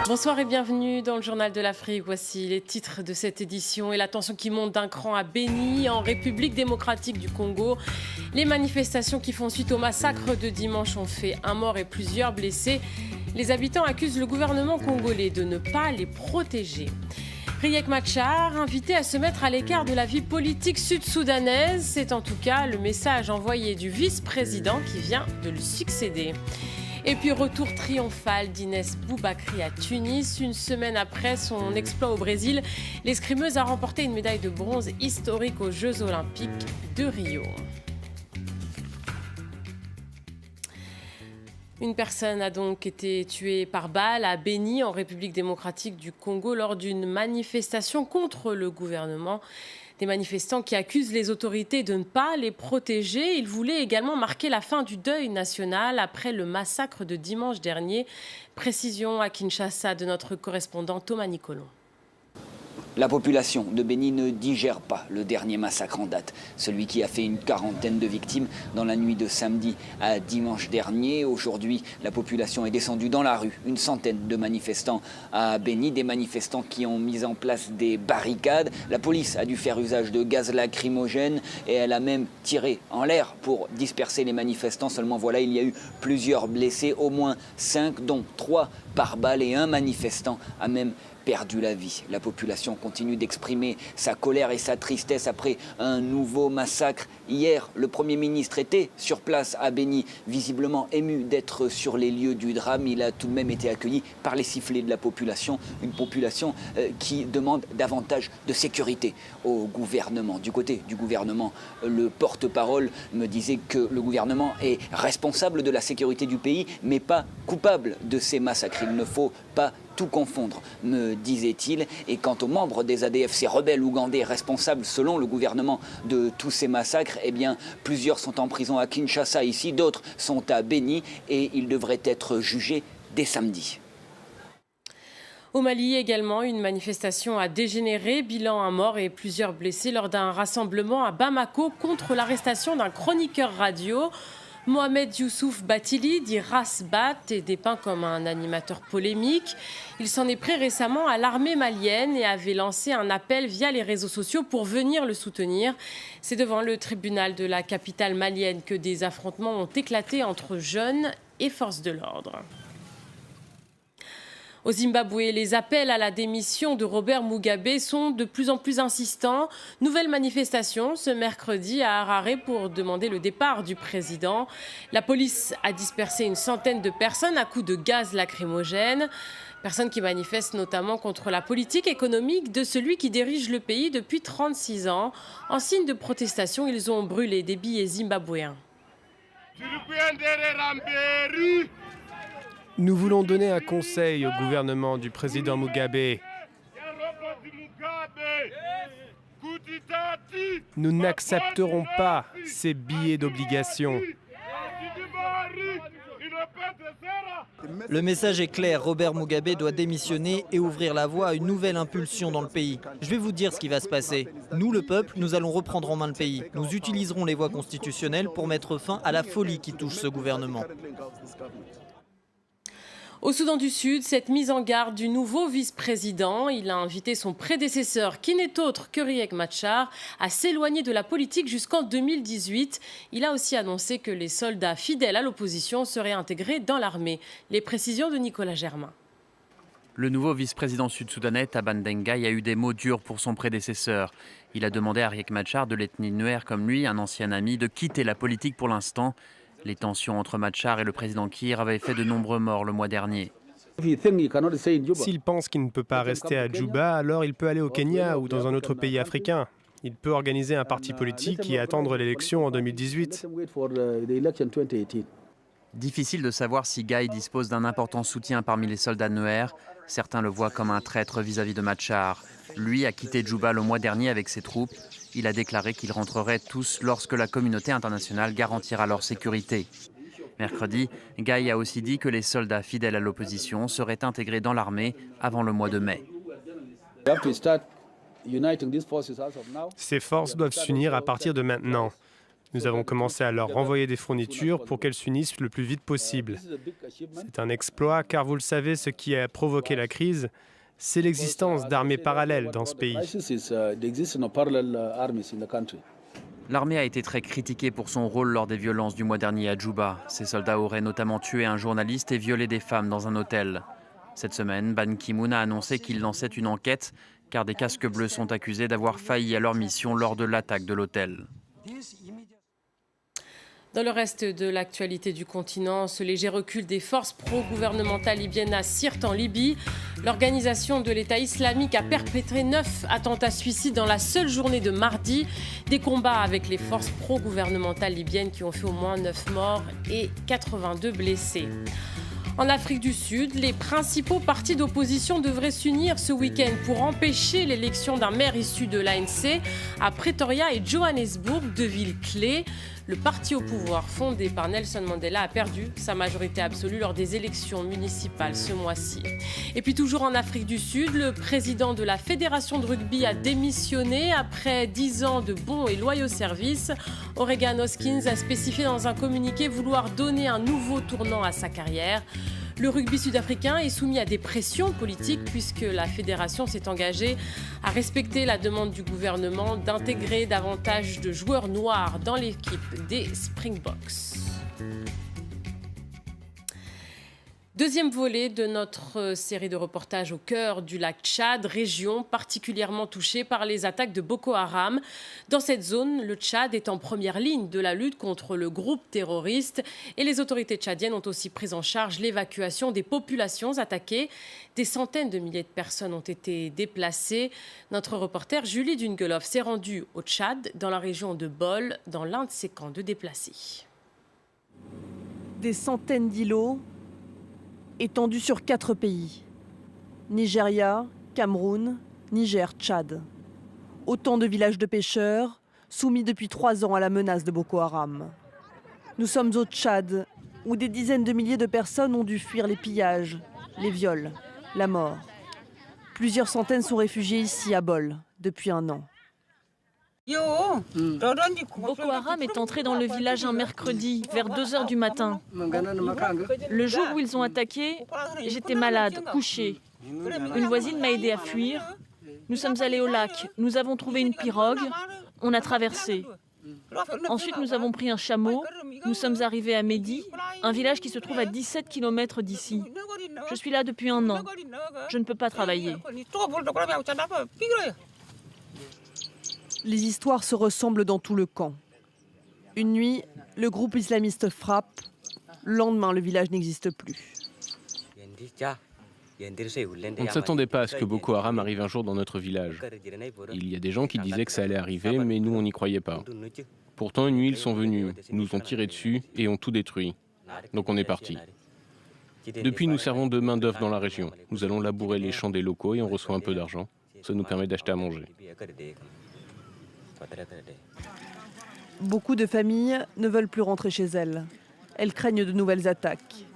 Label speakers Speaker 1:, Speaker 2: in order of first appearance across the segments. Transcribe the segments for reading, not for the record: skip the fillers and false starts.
Speaker 1: Bonsoir et bienvenue dans le Journal de l'Afrique. Voici les titres de cette édition et la tension qui monte d'un cran à Béni, en République démocratique du Congo. Les manifestations qui font suite au massacre de dimanche ont fait un mort et plusieurs blessés. Les habitants accusent le gouvernement congolais de ne pas les protéger. Riek Machar, invité à se mettre à l'écart de la vie politique sud-soudanaise, c'est en tout cas le message envoyé du vice-président qui vient de le succéder. Et puis retour triomphal d'Inès Boubakri à Tunis. Une semaine après son exploit au Brésil, l'escrimeuse a remporté une médaille de bronze historique aux Jeux Olympiques de Rio. Une personne a donc été tuée par balle à Béni, en République démocratique du Congo, lors d'une manifestation contre le gouvernement. Des manifestants qui accusent les autorités de ne pas les protéger. Ils voulaient également marquer la fin du deuil national après le massacre de dimanche dernier. Précision à Kinshasa de notre correspondant Thomas Nicolon.
Speaker 2: La population de Béni ne digère pas le dernier massacre en date, celui qui a fait une quarantaine de victimes dans la nuit de samedi à dimanche dernier. Aujourd'hui, la population est descendue dans la rue, une centaine de manifestants à Béni, des manifestants qui ont mis en place des barricades. La police a dû faire usage de gaz lacrymogène et elle a même tiré en l'air pour disperser les manifestants. Seulement voilà, il y a eu plusieurs blessés, au moins 5, dont 3 par balle, et un manifestant a même perdu la vie. La population continue d'exprimer sa colère et sa tristesse après un nouveau massacre. Hier, le Premier ministre était sur place à Béni, visiblement ému d'être sur les lieux du drame. Il a tout de même été accueilli par les sifflets de la population, une population qui demande davantage de sécurité au gouvernement. Du côté du gouvernement, le porte-parole me disait que le gouvernement est responsable de la sécurité du pays, mais pas coupable de ces massacres. Il ne faut pas tout confondre, me disait-il. Et quant aux membres des ADF, ces rebelles ougandais responsables, selon le gouvernement, de tous ces massacres, eh bien, plusieurs sont en prison à Kinshasa ici, d'autres sont à Béni et ils devraient être jugés dès samedi.
Speaker 1: Au Mali également, une manifestation a dégénéré, bilan un mort et plusieurs blessés lors d'un rassemblement à Bamako contre l'arrestation d'un chroniqueur radio. Mohamed Youssouf Batili, dit Rasbat, est dépeint comme un animateur polémique. Il s'en est pris récemment à l'armée malienne et avait lancé un appel via les réseaux sociaux pour venir le soutenir. C'est devant le tribunal de la capitale malienne que des affrontements ont éclaté entre jeunes et forces de l'ordre. Au Zimbabwe, les appels à la démission de Robert Mugabe sont de plus en plus insistants. Nouvelle manifestation ce mercredi à Harare pour demander le départ du président. La police a dispersé une centaine de personnes à coups de gaz lacrymogène. Personnes qui manifestent notamment contre la politique économique de celui qui dirige le pays depuis 36 ans. En signe de protestation, ils ont brûlé des billets zimbabwéens.
Speaker 3: Nous voulons donner un conseil au gouvernement du président Mugabe. Nous n'accepterons pas ces billets d'obligation.
Speaker 4: Le message est clair, Robert Mugabe doit démissionner et ouvrir la voie à une nouvelle impulsion dans le pays. Je vais vous dire ce qui va se passer. Nous, le peuple, nous allons reprendre en main le pays. Nous utiliserons les voies constitutionnelles pour mettre fin à la folie qui touche ce gouvernement.
Speaker 1: Au Soudan du Sud, cette mise en garde du nouveau vice-président, il a invité son prédécesseur, qui n'est autre que Riek Machar, à s'éloigner de la politique jusqu'en 2018. Il a aussi annoncé que les soldats fidèles à l'opposition seraient intégrés dans l'armée. Les précisions de Nicolas Germain.
Speaker 5: Le nouveau vice-président sud-soudanais, Taban Dengai, a eu des mots durs pour son prédécesseur. Il a demandé à Riek Machar, de l'ethnie Nuer comme lui, un ancien ami, de quitter la politique pour l'instant. Les tensions entre Machar et le président Kiir avaient fait de nombreux morts le mois dernier.
Speaker 3: S'il pense qu'il ne peut pas rester à Djouba, alors il peut aller au Kenya ou dans un autre pays africain. Il peut organiser un parti politique et attendre l'élection en 2018.
Speaker 5: Difficile de savoir si Gai dispose d'un important soutien parmi les soldats Nuer. Certains le voient comme un traître vis-à-vis de Machar. Lui a quitté Djouba le mois dernier avec ses troupes. Il a déclaré qu'ils rentreraient tous lorsque la communauté internationale garantira leur sécurité. Mercredi, Gai a aussi dit que les soldats fidèles à l'opposition seraient intégrés dans l'armée avant le mois de mai.
Speaker 3: Ces forces doivent s'unir à partir de maintenant. Nous avons commencé à leur renvoyer des fournitures pour qu'elles s'unissent le plus vite possible. C'est un exploit car vous le savez, ce qui a provoqué la crise, c'est l'existence d'armées parallèles dans ce pays.
Speaker 5: L'armée a été très critiquée pour son rôle lors des violences du mois dernier à Djouba. Ces soldats auraient notamment tué un journaliste et violé des femmes dans un hôtel. Cette semaine, Ban Ki-moon a annoncé qu'il lançait une enquête car des casques bleus sont accusés d'avoir failli à leur mission lors de l'attaque de l'hôtel.
Speaker 1: Dans le reste de l'actualité du continent, ce léger recul des forces pro-gouvernementales libyennes à Sirte en Libye. L'organisation de l'État islamique a perpétré 9 attentats suicides dans la seule journée de mardi. Des combats avec les forces pro-gouvernementales libyennes qui ont fait au moins 9 morts et 82 blessés. En Afrique du Sud, les principaux partis d'opposition devraient s'unir ce week-end pour empêcher l'élection d'un maire issu de l'ANC à Pretoria et Johannesburg, deux villes clés. Le parti au pouvoir, fondé par Nelson Mandela, a perdu sa majorité absolue lors des élections municipales ce mois-ci. Et puis toujours en Afrique du Sud, le président de la Fédération de rugby a démissionné après 10 ans de bons et loyaux services. Oregon Hoskins a spécifié dans un communiqué vouloir donner un nouveau tournant à sa carrière. Le rugby sud-africain est soumis à des pressions politiques puisque la fédération s'est engagée à respecter la demande du gouvernement d'intégrer davantage de joueurs noirs dans l'équipe des Springboks. Deuxième volet de notre série de reportages au cœur du lac Tchad, région particulièrement touchée par les attaques de Boko Haram. Dans cette zone, le Tchad est en première ligne de la lutte contre le groupe terroriste et les autorités tchadiennes ont aussi pris en charge l'évacuation des populations attaquées. Des centaines de milliers de personnes ont été déplacées. Notre reporter Julie Dungeloff s'est rendue au Tchad, dans la région de Bol, dans l'un de ses camps de déplacés.
Speaker 6: Des centaines d'îlots étendus sur 4 pays. Nigeria, Cameroun, Niger, Tchad. Autant de villages de pêcheurs soumis depuis 3 ans à la menace de Boko Haram. Nous sommes au Tchad, où des dizaines de milliers de personnes ont dû fuir les pillages, les viols, la mort. Plusieurs centaines sont réfugiés ici à Bol depuis 1 an.
Speaker 7: Boko Haram est entré dans le village un mercredi, vers 2h du matin. Le jour où ils ont attaqué, j'étais malade, couchée. Une voisine m'a aidée à fuir. Nous sommes allés au lac, nous avons trouvé une pirogue, on a traversé. Ensuite, nous avons pris un chameau, nous sommes arrivés à Mehdi, un village qui se trouve à 17 km d'ici. Je suis là depuis 1 an, je ne peux pas travailler.
Speaker 6: Les histoires se ressemblent dans tout le camp. Une nuit, le groupe islamiste frappe. Le lendemain, le village n'existe plus.
Speaker 8: On ne s'attendait pas à ce que Boko Haram arrive un jour dans notre village. Il y a des gens qui disaient que ça allait arriver, mais nous, on n'y croyait pas. Pourtant, une nuit, ils sont venus, nous ont tiré dessus et ont tout détruit. Donc on est parti. Depuis, nous servons de main-d'œuvre dans la région. Nous allons labourer les champs des locaux et on reçoit un peu d'argent. Ça nous permet d'acheter à manger.
Speaker 6: Beaucoup de familles ne veulent plus rentrer chez elles. Elles craignent de nouvelles attaques.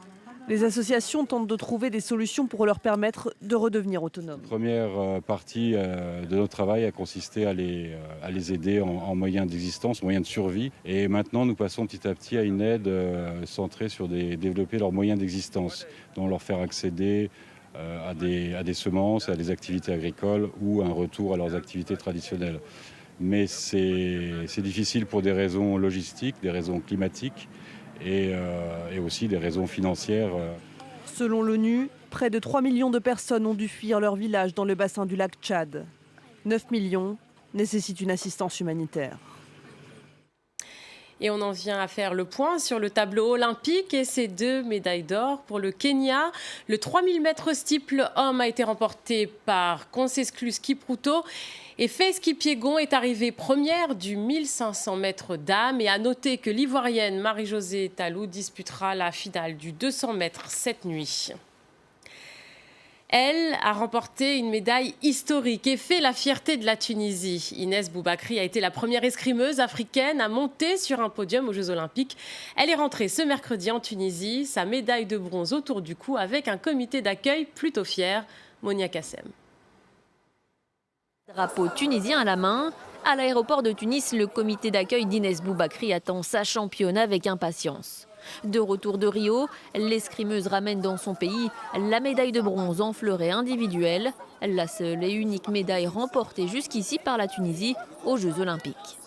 Speaker 6: Les associations tentent de trouver des solutions pour leur permettre de redevenir autonomes.
Speaker 9: La première partie de notre travail a consisté à les aider en moyens d'existence, moyens de survie. Et maintenant, nous passons petit à petit à une aide centrée sur développer leurs moyens d'existence, dont leur faire accéder à des semences, à des activités agricoles ou un retour à leurs activités traditionnelles. Mais c'est difficile pour des raisons logistiques, des raisons climatiques et aussi des raisons financières.
Speaker 6: Selon l'ONU, près de 3 millions de personnes ont dû fuir leur village dans le bassin du lac Tchad. 9 millions nécessitent une assistance humanitaire.
Speaker 1: Et on en vient à faire le point sur le tableau olympique et ces 2 médailles d'or pour le Kenya. Le 3000 mètres steeple homme a été remporté par Conseslus Kipruto et Faith Kipyegon est arrivée première du 1500 mètres dames. Et à noter que l'Ivoirienne Marie-Josée Talou disputera la finale du 200 mètres cette nuit. Elle a remporté une médaille historique et fait la fierté de la Tunisie. Inès Boubakri a été la première escrimeuse africaine à monter sur un podium aux Jeux Olympiques. Elle est rentrée ce mercredi en Tunisie, sa médaille de bronze autour du cou avec un comité d'accueil plutôt fier. Monia Kassem.
Speaker 10: Drapeau tunisien à la main, à l'aéroport de Tunis, le comité d'accueil d'Inès Boubakri attend sa championne avec impatience. De retour de Rio, l'escrimeuse ramène dans son pays la médaille de bronze en fleuret individuel, la seule et unique médaille remportée jusqu'ici par la Tunisie aux Jeux Olympiques.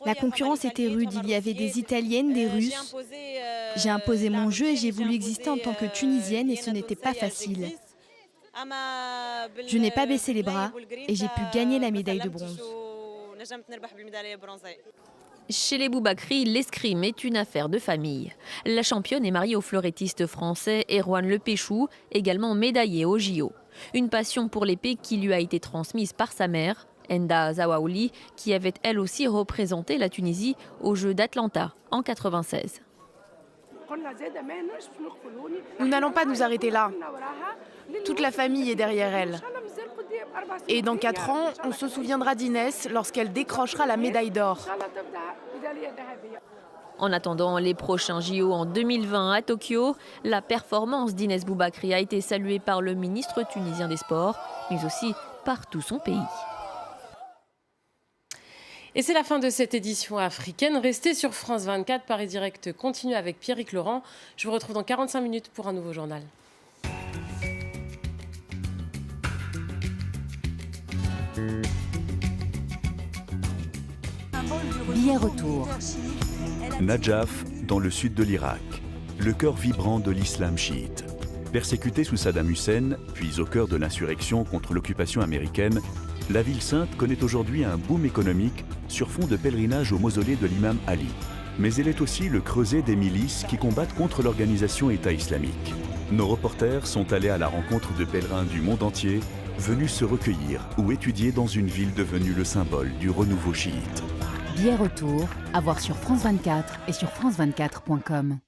Speaker 11: La concurrence était rude, il y avait des Italiennes, des Russes. J'ai imposé mon jeu et j'ai voulu exister en tant que Tunisienne et ce n'était pas facile. Je n'ai pas baissé les bras et j'ai pu gagner la médaille de bronze.
Speaker 10: Chez les Boubakri, l'escrime est une affaire de famille. La championne est mariée au fleurettiste français Erwan Lepéchou, également médaillé au JO. Une passion pour l'épée qui lui a été transmise par sa mère, Enda Zawaouli, qui avait elle aussi représenté la Tunisie aux Jeux d'Atlanta en 1996.
Speaker 6: Nous n'allons pas nous arrêter là. Toute la famille est derrière elle. Et dans 4 ans, on se souviendra d'Inès lorsqu'elle décrochera la médaille d'or.
Speaker 10: En attendant les prochains JO en 2020 à Tokyo, la performance d'Inès Boubakri a été saluée par le ministre tunisien des Sports, mais aussi par tout son pays.
Speaker 1: Et c'est la fin de cette édition africaine. Restez sur France 24. Paris Direct continue avec Pierrick Laurent. Je vous retrouve dans 45 minutes pour un nouveau journal.
Speaker 12: Billet retour.
Speaker 13: Najaf, dans le sud de l'Irak, le cœur vibrant de l'islam chiite. Persécutée sous Saddam Hussein, puis au cœur de l'insurrection contre l'occupation américaine, la ville sainte connaît aujourd'hui un boom économique sur fond de pèlerinage au mausolée de l'imam Ali. Mais elle est aussi le creuset des milices qui combattent contre l'organisation État islamique. Nos reporters sont allés à la rencontre de pèlerins du monde entier, venus se recueillir ou étudier dans une ville devenue le symbole du renouveau chiite.
Speaker 12: Billet retour, à voir sur France 24 et sur France24.com.